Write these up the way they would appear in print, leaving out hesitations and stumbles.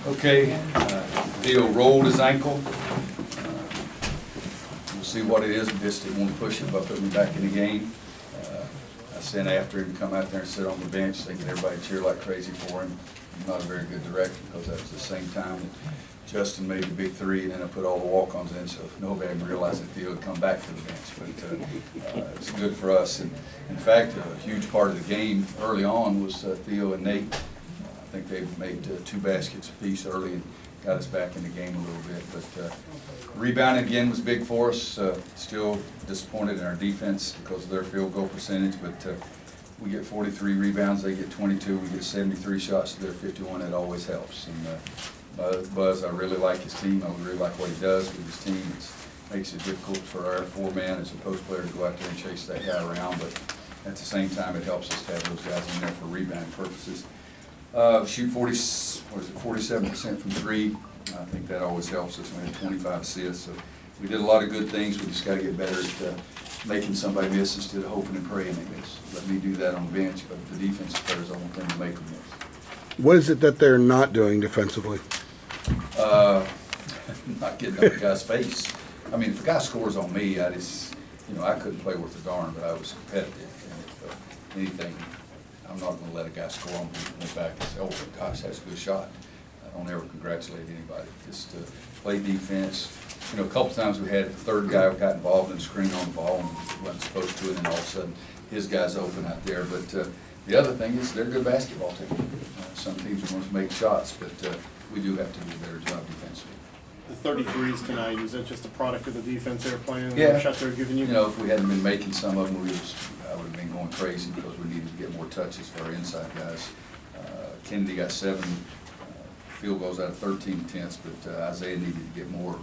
Okay, Theo rolled his ankle. We'll see what it is. Just didn't want to push him by putting him back in the game. I sent after him to come out there and sit on the bench, thinking everybody cheer like crazy for him. Not a very good direction, because that was the same time that Justin made the big three, and then I put all the walk-ons in, so nobody even realized that Theo would come back to the bench. But it's good for us. And in fact, a huge part of the game early on was Theo and Nate. I think they made 2 baskets apiece early and got us back in the game a little bit. But rebounding again was big for us. Still disappointed in our defense because of their field goal percentage, but we get 43 rebounds, they get 22, we get 73 shots to their 51. That always helps. And Buzz, I really like his team. I really like what he does with his team. It makes it difficult for our 4-man as a post player to go out there and chase that guy around, but at the same time, it helps us to have those guys in there for rebounding purposes. Shoot 47% from 3. I think that always helps us. We had 25 assists, so we did a lot of good things. We just got to get better at making somebody miss instead of hoping and praying they miss. Let me do that on the bench, but the defensive players, I want them to make them miss. What is it that they're not doing defensively? Not getting up the guy's face. I mean, if a guy scores on me, I just, I couldn't play worth a darn, but I was competitive. And if anything, I'm not going to let a guy score on me and go back and say, oh gosh, that's a good shot. I don't ever congratulate anybody. Just play defense. A couple times we had the third guy got involved in the screen on the ball and wasn't supposed to, and then all of a sudden his guy's open out there. But the other thing is they're a good basketball team. Some teams are going to make shots, but we do have to do a better job defensively. The 33s tonight, is that just a product of the defense they're playing? Yeah. The shots they're giving you? If we hadn't been making some of them, I would have been going crazy because we needed to get more touches for our inside guys. Kennedy got 7 field goals out of 13 attempts, but Isaiah needed to get more,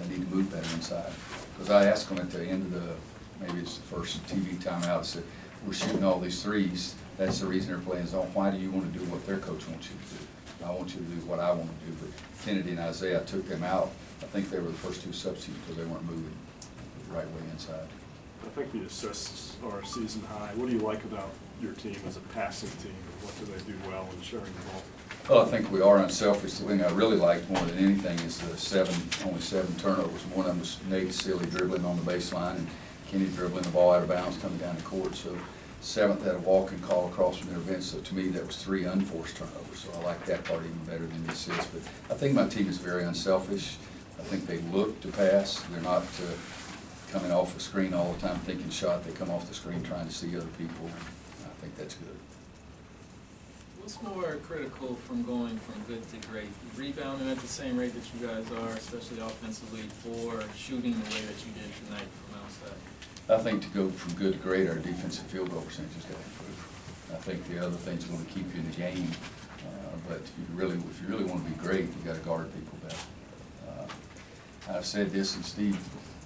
need to move better inside. Because I asked him at the end of maybe it's the first TV timeout, I said, we're shooting all these threes. That's the reason they're playing zone. Why do you want to do what their coach wants you to do? I want you to do what I want to do. But Kennedy and Isaiah, I took them out. I think they were the first 2 substitutes because they weren't moving the right way inside. I think the assists are season high. What do you like about your team as a passing team, and what do they do well in sharing the ball? Well, I think we are unselfish. The thing I really liked more than anything is the only 7 turnovers. One of them was Nate silly dribbling on the baseline and Kenny dribbling the ball out of bounds coming down the court. So 7th had a walk-in call across from their bench. So to me, that was 3 unforced turnovers. So I like that part even better than the assists. But I think my team is very unselfish. I think they look to pass. They're not coming off the screen all the time thinking shot. They come off the screen trying to see other people. I think that's good. What's more critical from going from good to great? Rebounding at the same rate that you guys are, especially offensively, or shooting the way that you did tonight from outside? I think to go from good to great, our defensive field goal percentage has got to improve. I think the other things are going to keep you in the game, but if you really want to be great, you got to guard people better. I've said this, and Steve,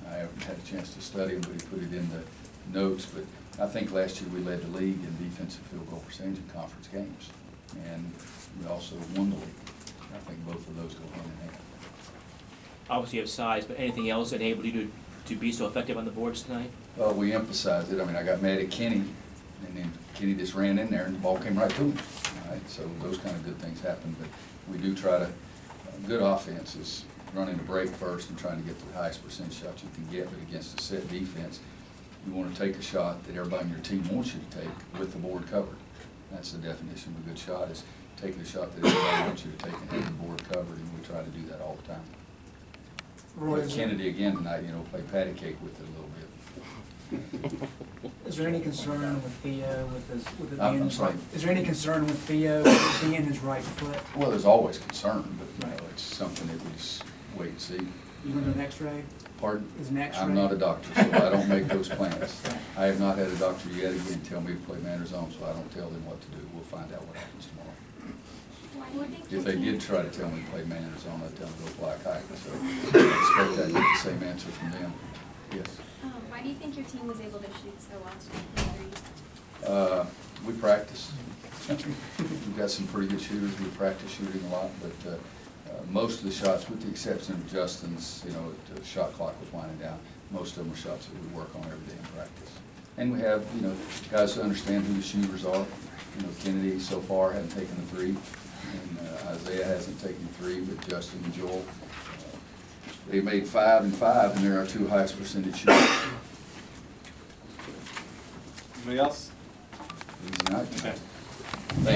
I haven't had a chance to study him, but he put it in the notes. But I think last year we led the league in defensive field goal percentage in conference games, and we also won the league. I think both of those go hand in hand. Obviously you have size, but anything else that enabled you to be so effective on the boards tonight? Well, we emphasized it. I mean, I got mad at Kenny, and then Kenny just ran in there and the ball came right to him. All right? So those kind of good things happen, but we do try to, good offense is running the break first and trying to get the highest percent shots you can get, but against a set defense, you want to take a shot that everybody on your team wants you to take with the board covered. That's the definition of a good shot, is taking a shot that everybody wants you to take and have the board covered, and we try to do that all the time. Roy, Kennedy again tonight, play patty cake with it a little bit. Is there any concern with Theo with it I'm sorry? Is there any concern with Theo being his right foot? Well, there's always concern, but it's something that we just wait and see. You going to do an X-ray? Pardon? Is an X-ray? I'm not a doctor, so I don't make those plans. I have not had a doctor yet again tell me to play man or zone, so I don't tell them what to do. We'll find out what happens tomorrow. If they did try to tell me to play man or zone, I'd tell them to go fly a kite. So I expect I'd get the same answer from them. Yes. Why do you think your team was able to shoot so well tonight? We practice. We've got some pretty good shooters. We practice shooting a lot, but most of the shots, with the exception of Justin's, the shot clock was winding down. Most of them are shots that we work on every day in practice. And we have, guys who understand who the shooters are. Kennedy so far hadn't taken the 3. And Isaiah hasn't taken 3, but Justin and Joel, they made 5 and 5, and they're our 2 highest percentage shooters. Anybody else? Easy night. Okay. Thanks.